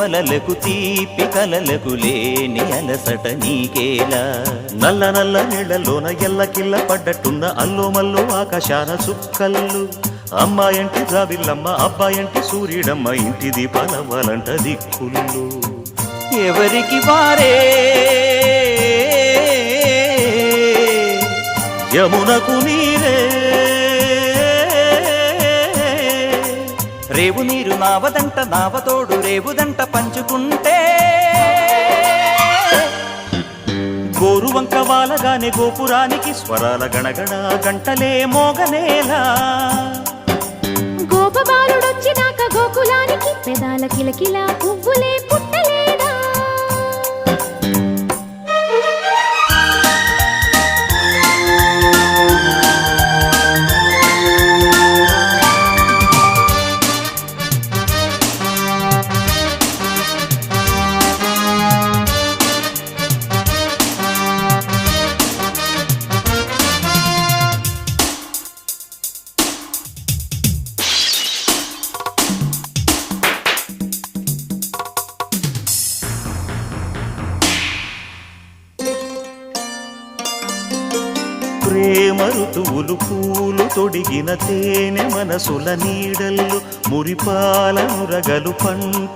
అలలకు తీపి కలలకు లేని అలసట నీకేలా నల్ల నల్ల నీళ్లలోన ఎల్లకిల్ల పడ్డట్టున్న అల్లోమల్లో ఆకాశాన చుక్కల్లు అమ్మాయంటి జాబిల్లమ్మ అబ్బాయంటి సూర్యుడమ్మ ఇంటి దీపాలవ్వాలంట దిక్కులు ఎవరికి వారే యమునకు నీరే రేవు నీరు నావదంట నావతోడు రేవుదంట పంచుకుంటే గోరువంక వాలగానే గోపురానికి స్వరాల గణగణ గంటలే మోగనేలా గోపబాలుడొచ్చినాక గోకులానికి పెదాల కిలకిలా పువ్వులే పుట్టలేదా ప్రేమ ఋతువులు పూలు తొడిగిన తేనె మనసుల నీడల్లు మురిపాల మురగలు పంట